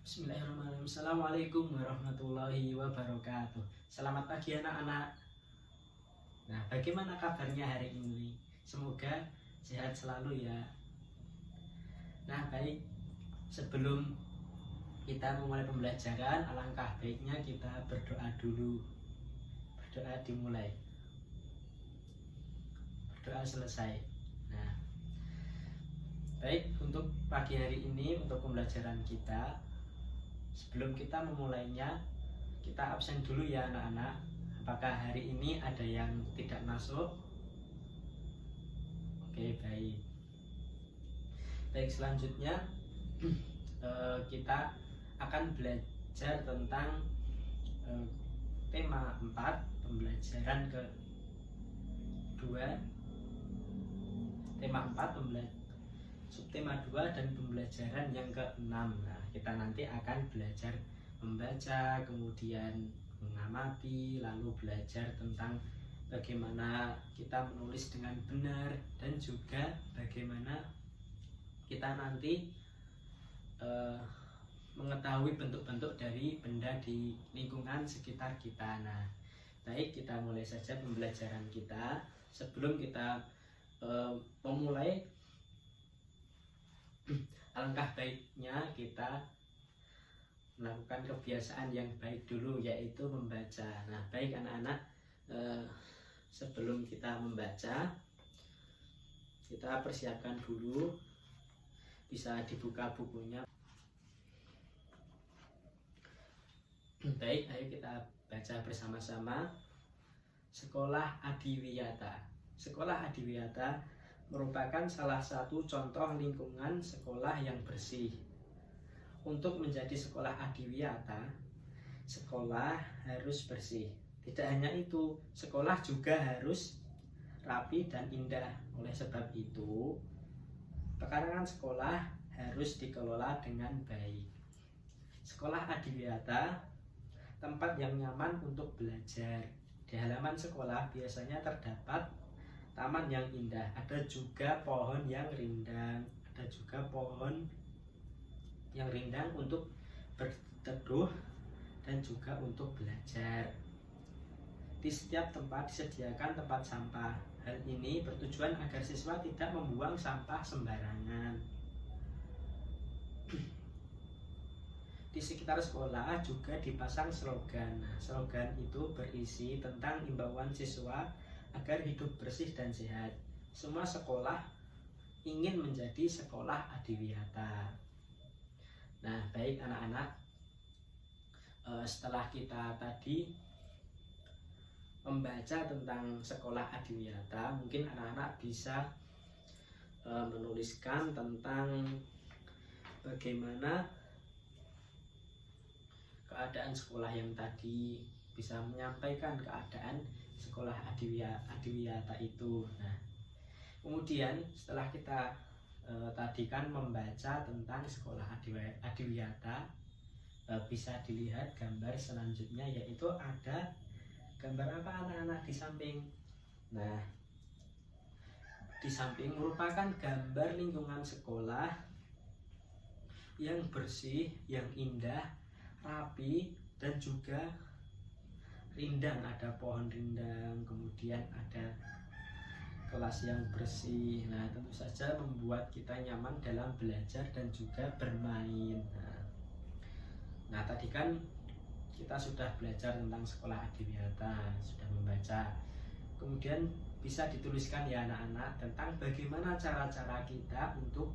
Bismillahirrahmanirrahim. Assalamualaikum warahmatullahi wabarakatuh. Selamat pagi anak-anak. Nah, bagaimana kabarnya hari ini? Semoga sehat selalu ya. Nah, baik. Sebelum kita memulai pembelajaran, alangkah baiknya kita berdoa dulu. Berdoa dimulai. Berdoa selesai. Nah, baik, untuk pagi hari ini, untuk pembelajaran kita, sebelum kita memulainya, kita absen dulu ya anak-anak. Apakah hari ini ada yang tidak masuk? Oke, baik. Baik, selanjutnya kita akan belajar tentang tema 4, pembelajaran kedua. Tema 4, subtema 2 dan pembelajaran yang ke-6. Nah, kita nanti akan belajar membaca, kemudian mengamati, lalu belajar tentang bagaimana kita menulis dengan benar, dan juga bagaimana kita nanti mengetahui bentuk-bentuk dari benda di lingkungan sekitar kita. Nah, baik, kita mulai saja pembelajaran kita. Sebelum kita memulai, alangkah baiknya kita melakukan kebiasaan yang baik dulu, yaitu membaca. Nah, baik anak-anak, sebelum kita membaca, kita persiapkan dulu. Bisa dibuka bukunya. Baik, ayo kita baca bersama-sama. Sekolah Adiwiyata. Sekolah Adiwiyata merupakan salah satu contoh lingkungan sekolah yang bersih. Untuk menjadi sekolah adiwiyata, sekolah harus bersih. Tidak hanya itu, sekolah juga harus rapi dan indah. Oleh sebab itu, pekarangan sekolah harus dikelola dengan baik. Sekolah adiwiyata, tempat yang nyaman untuk belajar. Di halaman sekolah biasanya terdapat taman yang indah, ada juga pohon yang rindang, untuk berteduh dan juga untuk belajar. Di setiap tempat disediakan tempat sampah. Hal ini bertujuan agar siswa tidak membuang sampah sembarangan. Di sekitar sekolah juga dipasang slogan. Nah, slogan itu berisi tentang imbauan siswa agar hidup bersih dan sehat. Semua sekolah ingin menjadi sekolah adiwiyata. Nah, baik anak-anak, setelah kita tadi membaca tentang sekolah adiwiyata, mungkin anak-anak bisa menuliskan tentang bagaimana keadaan sekolah yang tadi, bisa menyampaikan keadaan sekolah adiwiyata itu. Nah, kemudian setelah kita tadi kan membaca tentang sekolah adiwiyata, bisa dilihat gambar selanjutnya, yaitu ada gambar apa anak-anak di samping. Nah, di samping merupakan gambar lingkungan sekolah yang bersih, yang indah, rapi, dan juga rindang. Ada pohon rindang, kemudian ada kelas yang bersih. Nah, tentu saja membuat kita nyaman dalam belajar dan juga bermain. Nah, tadi kan kita sudah belajar tentang sekolah adiwiyata, sudah membaca. Kemudian bisa dituliskan ya anak-anak tentang bagaimana cara-cara kita untuk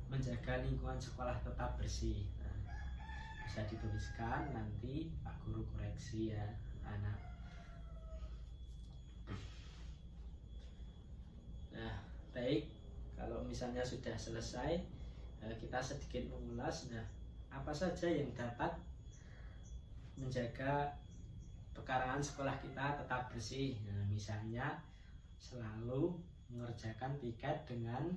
menjaga lingkungan sekolah tetap bersih. Nah, bisa dituliskan, nanti Pak Guru koreksi ya anak. Nah, baik, kalau misalnya sudah selesai, kita sedikit mengulas. Nah, apa saja yang dapat menjaga pekarangan sekolah kita tetap bersih? Nah, misalnya selalu mengerjakan piket dengan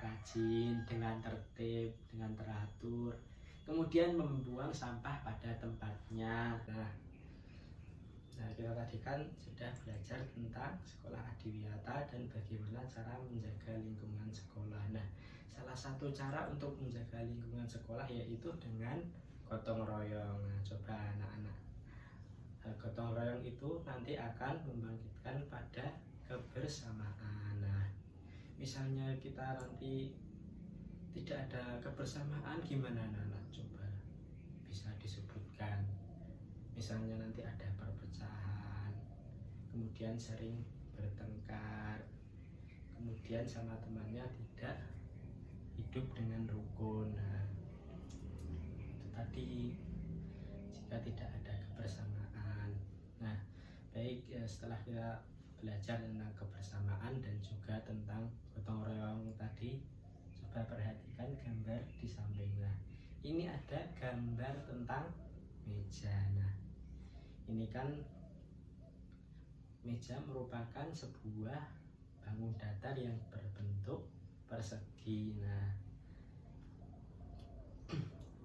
rajin, dengan tertib, dengan teratur. Kemudian membuang sampah pada tempatnya. Nah, kita tadi kan sudah belajar tentang sekolah adiwiyata dan bagaimana cara menjaga lingkungan sekolah. Nah, salah satu cara untuk menjaga lingkungan sekolah yaitu dengan gotong royong. Nah, coba anak-anak, gotong royong itu nanti akan membangkitkan pada kebersamaan. Nah, misalnya kita nanti tidak ada kebersamaan, gimana anak-anak? Coba bisa disebutkan. Misalnya nanti ada perpecahan, kemudian sering bertengkar, kemudian sama temannya tidak hidup dengan rukun. Nah, itu tadi jika tidak ada kebersamaan. Nah, baik, setelah kita belajar tentang kebersamaan dan juga tentang gotong royong tadi, coba perhatikan gambar di samping. Nah, ini ada gambar tentang meja. Nah, ini kan meja merupakan sebuah bangun datar yang berbentuk persegi. Nah,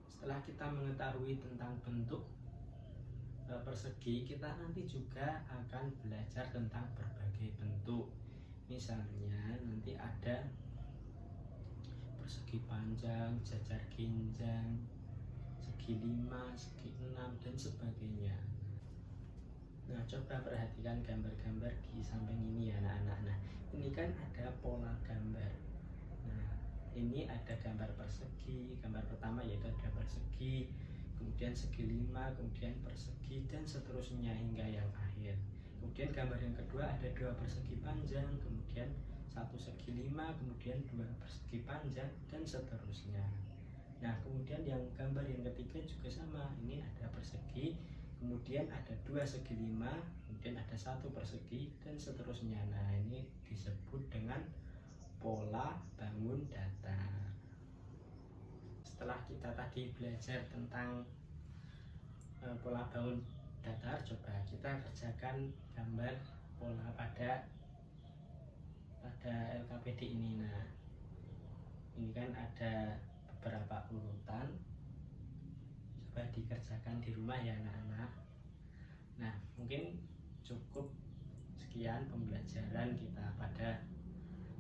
setelah kita mengetahui tentang bentuk persegi, kita nanti juga akan belajar tentang berbagai bentuk. Misalnya nanti ada persegi panjang, jajar ginjang, segi 5, segi 6, dan sebagainya. Nah, coba perhatikan gambar-gambar di samping ini ya anak-anak. Nah, ini kan ada pola gambar. Nah, ini ada gambar persegi. Gambar pertama yaitu ada persegi, kemudian segi 5, kemudian persegi, dan seterusnya hingga yang akhir. Kemudian gambar yang kedua ada 2 persegi panjang, kemudian 1 segi 5, kemudian 2 persegi panjang, dan seterusnya. Nah, kemudian yang gambar yang ketiga juga sama. Ini ada persegi, kemudian ada 2 segi 5, kemudian ada 1 persegi, dan seterusnya. Nah, ini disebut dengan pola bangun datar. Setelah kita tadi belajar tentang pola bangun datar, coba kita kerjakan gambar pola pada LKPD ini. Nah, ini kan ada beberapa urutan. Coba dikerjakan di rumah ya anak-anak. Nah, mungkin cukup sekian pembelajaran kita pada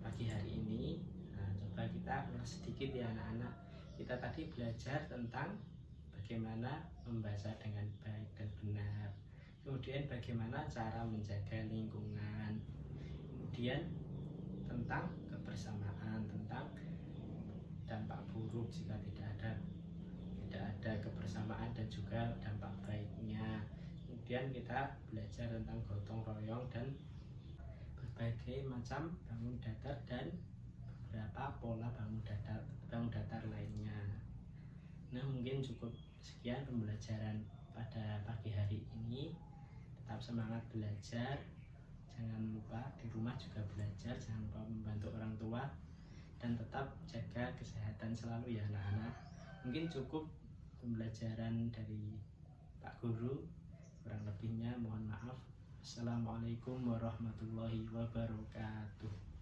pagi hari ini. Nah, coba kita ulas sedikit ya anak-anak. Kita tadi belajar tentang bagaimana membaca dengan baik dan benar, kemudian bagaimana cara menjaga lingkungan, kemudian tentang kebersamaan, tentang dampak buruk jika tidak ada kebersamaan, dan juga dampak baiknya. Kemudian kita belajar tentang gotong royong dan berbagai macam bangun datar dan beberapa pola bangun datar lainnya. Nah, mungkin cukup sekian pembelajaran pada pagi hari ini. Tetap semangat belajar, jangan lupa di rumah juga belajar, jangan lupa membantu orang tua, dan tetap jaga kesehatan selalu ya anak-anak. Mungkin cukup pembelajaran dari Pak Guru, kurang lebihnya mohon maaf. Assalamualaikum warahmatullahi wabarakatuh.